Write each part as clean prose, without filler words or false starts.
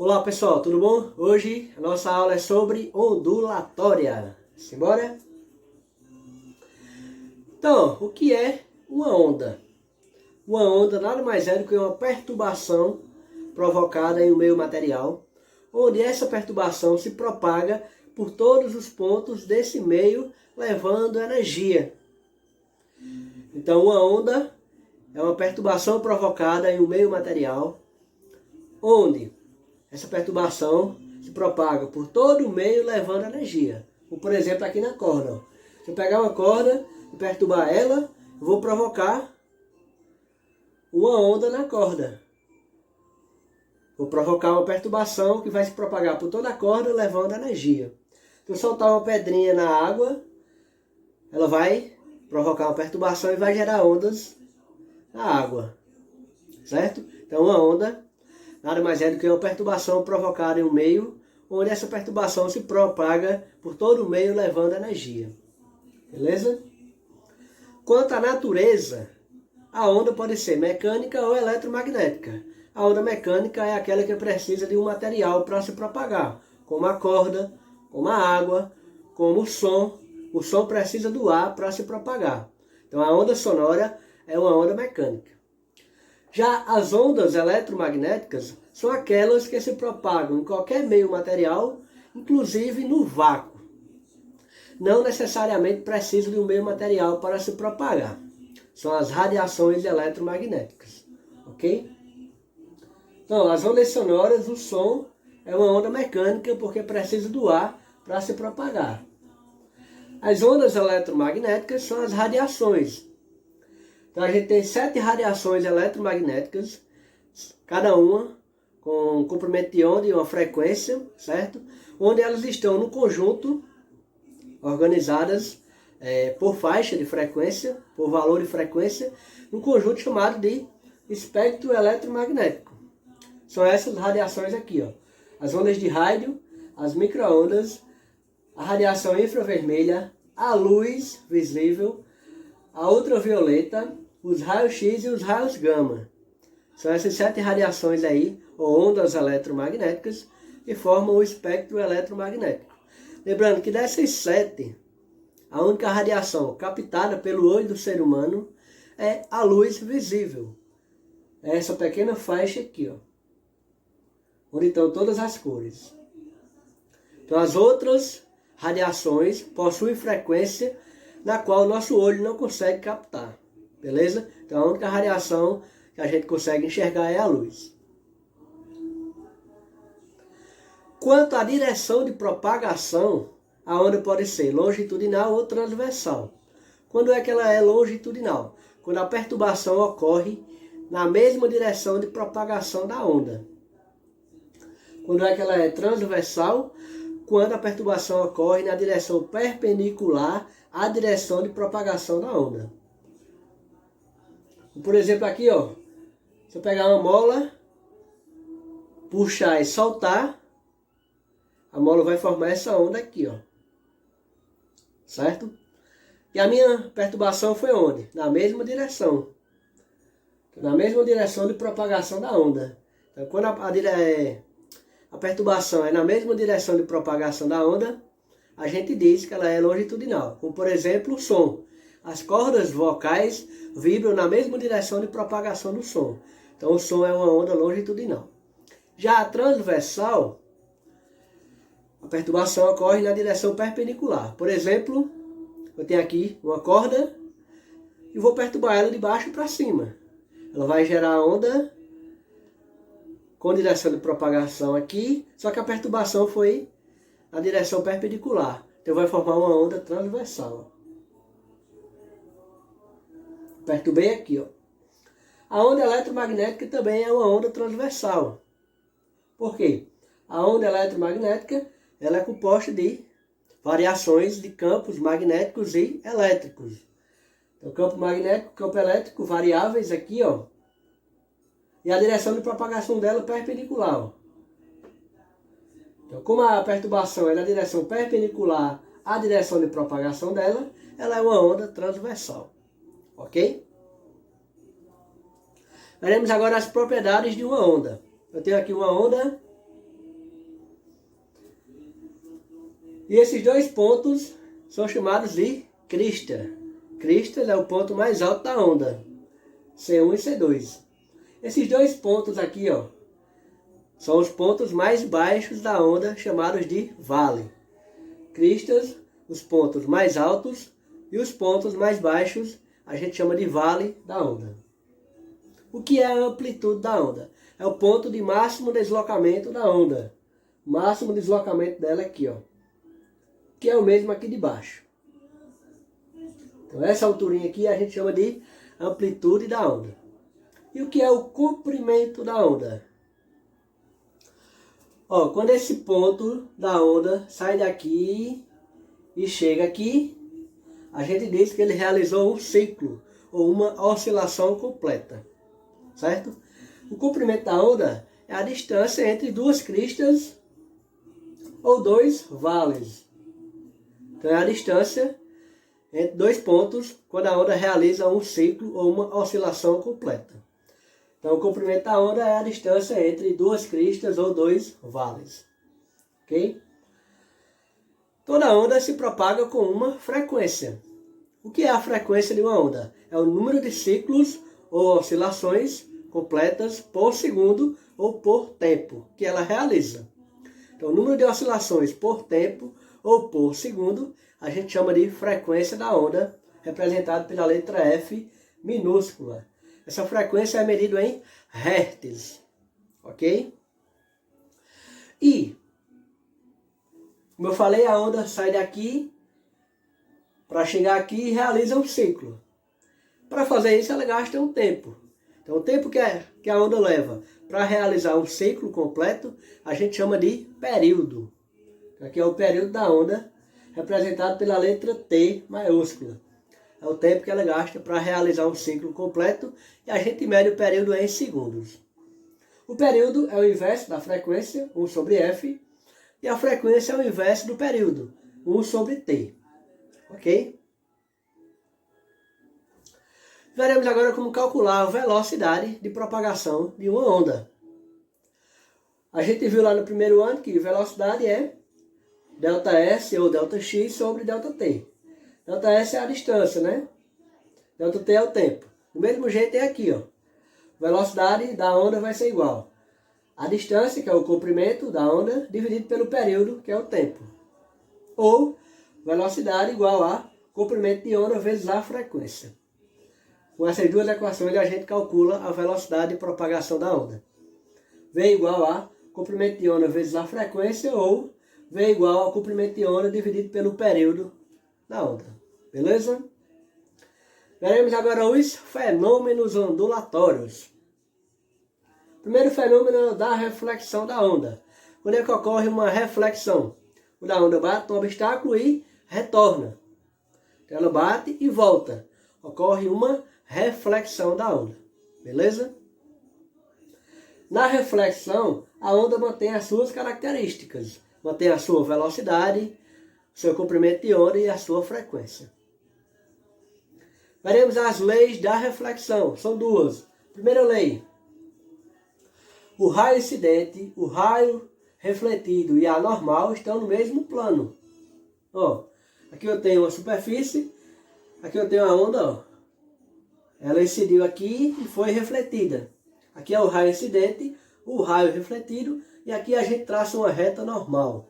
Olá pessoal, tudo bom? Hoje a nossa aula é sobre ondulatória. Simbora? Então, o que é uma onda? Uma onda nada mais é do que uma perturbação provocada em um meio material, onde essa perturbação se propaga por todos os pontos desse meio, levando energia. Então, uma onda é uma perturbação provocada em um meio material, onde essa perturbação se propaga por todo o meio, levando energia. Como, por exemplo, aqui na corda. Se eu pegar uma corda e perturbar ela, eu vou provocar uma onda na corda. Vou provocar uma perturbação que vai se propagar por toda a corda, levando energia. Se eu soltar uma pedrinha na água, ela vai provocar uma perturbação e vai gerar ondas na água. Certo? Então, uma onda nada mais é do que uma perturbação provocada em um meio, onde essa perturbação se propaga por todo o meio, levando energia. Beleza? Quanto à natureza, a onda pode ser mecânica ou eletromagnética. A onda mecânica é aquela que precisa de um material para se propagar, como a corda, como a água, como o som. O som precisa do ar para se propagar. Então a onda sonora é uma onda mecânica. Já as ondas eletromagnéticas são aquelas que se propagam em qualquer meio material, inclusive no vácuo. Não necessariamente precisam de um meio material para se propagar. São as radiações eletromagnéticas. Ok? Então, as ondas sonoras, o som é uma onda mecânica porque precisa do ar para se propagar. As ondas eletromagnéticas são as radiações. Então a gente tem 7 radiações eletromagnéticas, cada uma com um comprimento de onda e uma frequência, certo? Onde elas estão no conjunto, organizadas por faixa de frequência, por valor de frequência, num conjunto chamado de espectro eletromagnético. São essas radiações aqui, ó. As ondas de rádio, as micro-ondas, a radiação infravermelha, a luz visível, a ultravioleta, os raios-x e os raios gama. São essas 7 radiações aí, ou ondas eletromagnéticas, que formam o espectro eletromagnético. Lembrando que dessas 7, a única radiação captada pelo olho do ser humano é a luz visível. É essa pequena faixa aqui, ó, onde estão todas as cores. Então as outras radiações possuem frequência na qual o nosso olho não consegue captar. Beleza? Então a única radiação que a gente consegue enxergar é a luz. Quanto à direção de propagação, a onda pode ser longitudinal ou transversal. Quando é que ela é longitudinal? Quando a perturbação ocorre na mesma direção de propagação da onda. Quando é que ela é transversal? Quando a perturbação ocorre na direção perpendicular à direção de propagação da onda. Por exemplo, aqui, ó, se eu pegar uma mola, puxar e soltar, a mola vai formar essa onda aqui, ó. Certo? E a minha perturbação foi onde? Na mesma direção. Na mesma direção de propagação da onda. Então, quando a perturbação é na mesma direção de propagação da onda, a gente diz que ela é longitudinal. Como, por exemplo, o som. As cordas vocais vibram na mesma direção de propagação do som. Então o som é uma onda longitudinal. Já a transversal, a perturbação ocorre na direção perpendicular. Por exemplo, eu tenho aqui uma corda e vou perturbar ela de baixo para cima. Ela vai gerar onda com direção de propagação aqui, só que a perturbação foi na direção perpendicular. Então vai formar uma onda transversal. Perturbei aqui, ó. A onda eletromagnética também é uma onda transversal. Por quê? A onda eletromagnética ela é composta de variações de campos magnéticos e elétricos. Então, campo magnético, campo elétrico, variáveis aqui, ó. E a direção de propagação dela perpendicular, ó. Então, como a perturbação é na direção perpendicular à direção de propagação dela, ela é uma onda transversal. Ok? Veremos agora as propriedades de uma onda. Eu tenho aqui uma onda E esses dois pontos são chamados de crista. Crista é o ponto mais alto da onda, C1 e C2. Esses dois pontos aqui, ó, são os pontos mais baixos da onda, chamados de vale. Cristas, os pontos mais altos, e os pontos mais baixos a gente chama de vale da onda. O que é a amplitude da onda? É o ponto de máximo deslocamento da onda. O máximo deslocamento dela é aqui, ó, que é o mesmo aqui de baixo. Então essa alturinha aqui a gente chama de amplitude da onda. E o que é o comprimento da onda? Ó, quando esse ponto da onda sai daqui e chega aqui, a gente diz que ele realizou um ciclo ou uma oscilação completa, certo? O comprimento da onda é a distância entre duas cristas ou dois vales. Então é a distância entre dois pontos quando a onda realiza um ciclo ou uma oscilação completa. Então o comprimento da onda é a distância entre duas cristas ou dois vales. Ok? Toda onda se propaga com uma frequência. O que é a frequência de uma onda? É o número de ciclos ou oscilações completas por segundo ou por tempo que ela realiza. Então, o número de oscilações por tempo ou por segundo a gente chama de frequência da onda, representado pela letra F minúscula. Essa frequência é medida em hertz, ok? E, como eu falei, a onda sai daqui para chegar aqui e realiza um ciclo. Para fazer isso, ela gasta um tempo. Então, o tempo que a onda leva para realizar um ciclo completo, a gente chama de período. Aqui é o período da onda, representado pela letra T maiúscula. É o tempo que ela gasta para realizar um ciclo completo e a gente mede o período em segundos. O período é o inverso da frequência, 1 sobre F, e a frequência é o inverso do período, 1 sobre T. Ok? Veremos agora como calcular a velocidade de propagação de uma onda. A gente viu lá no primeiro ano que velocidade é ΔS ou ΔX sobre ΔT. ΔS é a distância, né? ΔT é o tempo. Do mesmo jeito é aqui, ó. Velocidade da onda vai ser igual a distância, que é o comprimento da onda, dividido pelo período, que é o tempo. Ou velocidade igual a comprimento de onda vezes a frequência. Com essas duas equações a gente calcula a velocidade de propagação da onda. V igual a comprimento de onda vezes a frequência, ou V igual ao comprimento de onda dividido pelo período da onda. Beleza? Veremos agora os fenômenos ondulatórios. O primeiro fenômeno é o da reflexão da onda. Quando é que ocorre uma reflexão? Quando a onda bate no obstáculo e retorna. Então ela bate e volta. Ocorre uma reflexão da onda. Beleza? Na reflexão, a onda mantém as suas características. Mantém a sua velocidade, seu comprimento de onda e a sua frequência. Veremos as leis da reflexão. São duas. Primeira lei. O raio incidente, o raio refletido e a normal estão no mesmo plano. Ó, aqui eu tenho uma superfície, aqui eu tenho a onda, ó. Ela incidiu aqui e foi refletida. Aqui é o raio incidente, o raio refletido, e aqui a gente traça uma reta normal.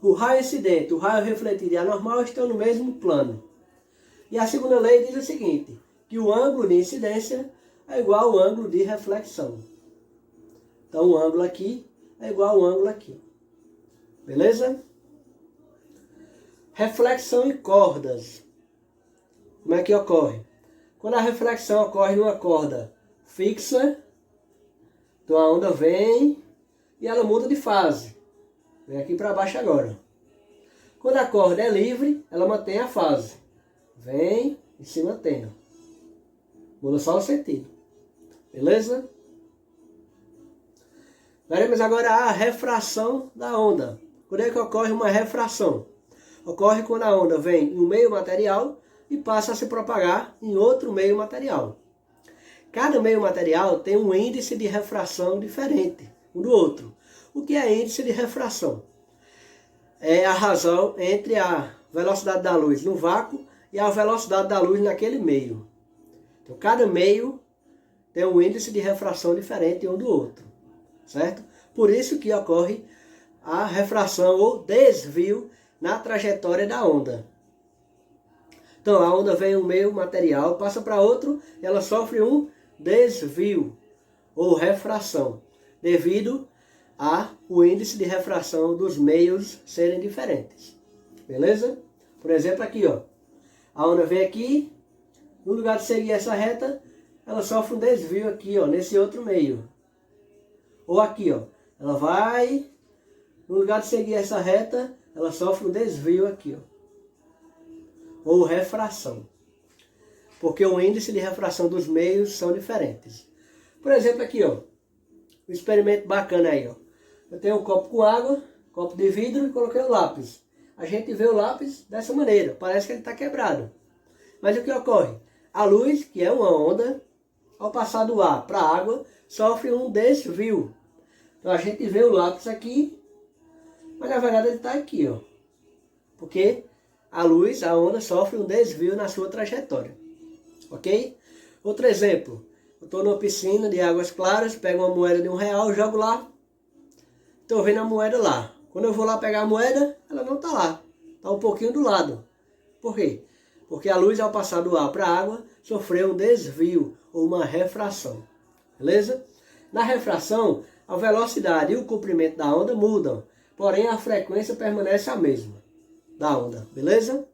O raio incidente, o raio refletido e a normal estão no mesmo plano. E a segunda lei diz o seguinte, que o ângulo de incidência é igual ao ângulo de reflexão. Então o ângulo aqui é igual ao ângulo aqui. Beleza? Reflexão em cordas. Como é que ocorre? Quando a reflexão ocorre numa corda fixa, então a onda vem e ela muda de fase. Vem aqui para baixo agora. Quando a corda é livre, ela mantém a fase. Vem e se mantém. Muda só o sentido. Beleza? Veremos agora a refração da onda. Quando é que ocorre uma refração? Ocorre quando a onda vem em um meio material e passa a se propagar em outro meio material. Cada meio material tem um índice de refração diferente um do outro. O que é índice de refração? É a razão entre a velocidade da luz no vácuo e a velocidade da luz naquele meio. Então, cada meio tem um índice de refração diferente um do outro, certo? Por isso que ocorre a refração ou desvio na trajetória da onda. Então, a onda vem em um meio material, passa para outro, e ela sofre um desvio ou refração, devido ao índice de refração dos meios serem diferentes. Beleza? Por exemplo, aqui, ó, a onda vem aqui, no lugar de seguir essa reta, ela sofre um desvio aqui, ó, nesse outro meio. Ou aqui, ó, ela vai, no lugar de seguir essa reta, ela sofre um desvio aqui, ó. Ou refração. Porque o índice de refração dos meios são diferentes. Por exemplo, aqui, ó, um experimento bacana aí, ó. Eu tenho um copo com água, copo de vidro e coloquei o lápis. A gente vê o lápis dessa maneira, parece que ele está quebrado. Mas o que ocorre? A luz, que é uma onda, ao passar do ar para a água, sofre um desvio. Então a gente vê o lápis aqui, mas na verdade ele está aqui, ó. Porque a luz, a onda, sofre um desvio na sua trajetória. Ok? Outro exemplo. Eu estou numa piscina de águas claras, pego uma moeda de R$1, jogo lá. Estou vendo a moeda lá. Quando eu vou lá pegar a moeda, ela não está lá. Está um pouquinho do lado. Por quê? Porque a luz, ao passar do ar para a água, sofreu um desvio ou uma refração. Beleza? Na refração, a velocidade e o comprimento da onda mudam. Porém, a frequência permanece a mesma da onda. Beleza?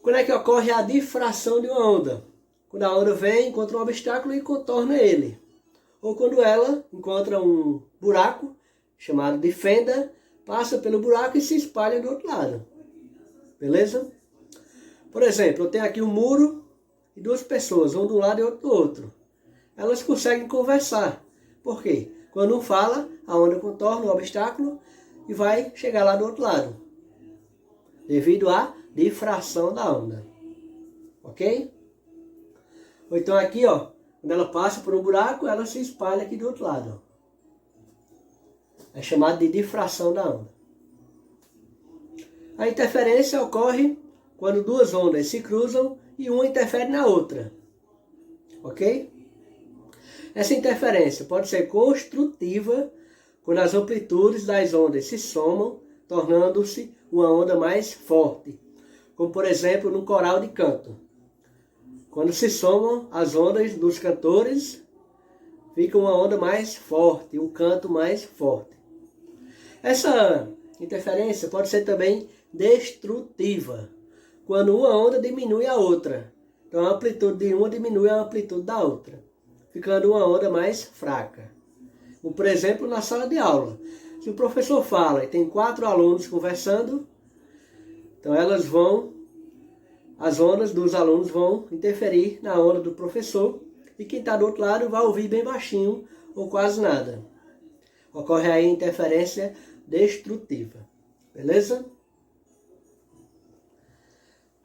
Quando é que ocorre a difração de uma onda? Quando a onda vem, encontra um obstáculo e contorna ele. Ou quando ela encontra um buraco, chamado de fenda, passa pelo buraco e se espalha do outro lado. Beleza? Por exemplo, eu tenho aqui um muro e duas pessoas, um de um lado e outro do outro. Elas conseguem conversar. Por quê? Quando um fala, a onda contorna o obstáculo e vai chegar lá do outro lado. Devido à difração da onda. Ok? Ou então aqui, ó, quando ela passa por um buraco, ela se espalha aqui do outro lado. É chamado de difração da onda. A interferência ocorre quando duas ondas se cruzam e uma interfere na outra. Ok? Essa interferência pode ser construtiva quando as amplitudes das ondas se somam, tornando-se uma onda mais forte. Como, por exemplo, no coral de canto. Quando se somam as ondas dos cantores, fica uma onda mais forte, um canto mais forte. Essa interferência pode ser também destrutiva, quando uma onda diminui a outra. Então a amplitude de uma diminui a amplitude da outra, ficando uma onda mais fraca. Como, por exemplo, na sala de aula. Se o professor fala e tem 4 alunos conversando, então as ondas dos alunos vão interferir na onda do professor e quem está do outro lado vai ouvir bem baixinho ou quase nada. Ocorre aí interferência destrutiva. Beleza?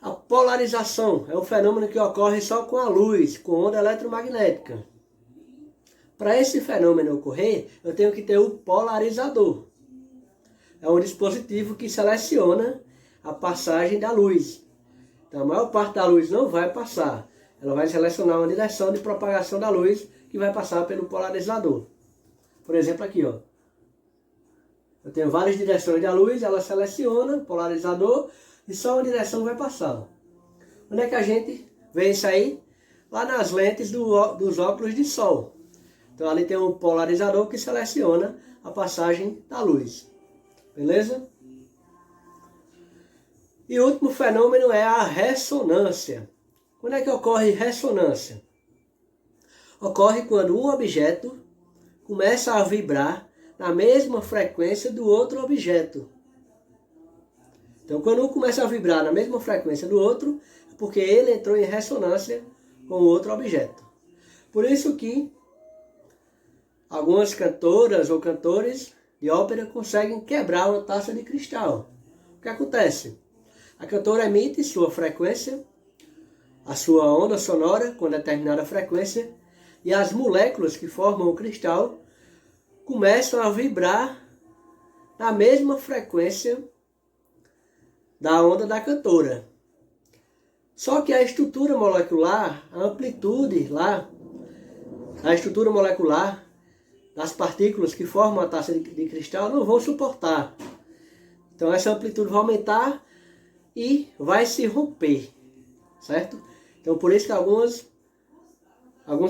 A polarização é um fenômeno que ocorre só com a luz, com onda eletromagnética. Para esse fenômeno ocorrer, eu tenho que ter o polarizador. É um dispositivo que seleciona a passagem da luz. Então, a maior parte da luz não vai passar. Ela vai selecionar uma direção de propagação da luz que vai passar pelo polarizador. Por exemplo, aqui, ó. Eu tenho várias direções da luz, ela seleciona o polarizador e só uma direção vai passar. Onde é que a gente vê isso aí? Lá nas lentes dos óculos de sol. Então ali tem um polarizador que seleciona a passagem da luz. Beleza? E o último fenômeno é a ressonância. Quando é que ocorre ressonância? Ocorre quando um objeto começa a vibrar na mesma frequência do outro objeto. Então, quando um começa a vibrar na mesma frequência do outro, é porque ele entrou em ressonância com o outro objeto. Por isso que algumas cantoras ou cantores de ópera conseguem quebrar uma taça de cristal. O que acontece? A cantora emite sua frequência, a sua onda sonora com determinada frequência, e as moléculas que formam o cristal começam a vibrar na mesma frequência da onda da cantora. Só que a estrutura molecular, a amplitude lá, a estrutura molecular das partículas que formam a taça de cristal não vão suportar. Então essa amplitude vai aumentar e vai se romper, certo? Então por isso que alguns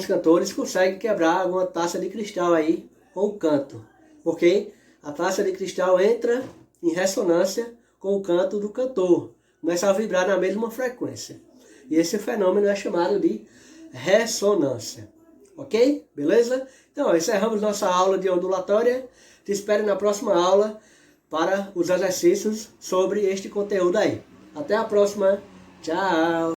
cantores conseguem quebrar alguma taça de cristal aí com o canto. Porque a taça de cristal entra em ressonância com o canto do cantor. Começa a vibrar na mesma frequência. E esse fenômeno é chamado de ressonância. Ok? Beleza? Então, encerramos nossa aula de ondulatória. Te espero na próxima aula para os exercícios sobre este conteúdo aí. Até a próxima. Tchau!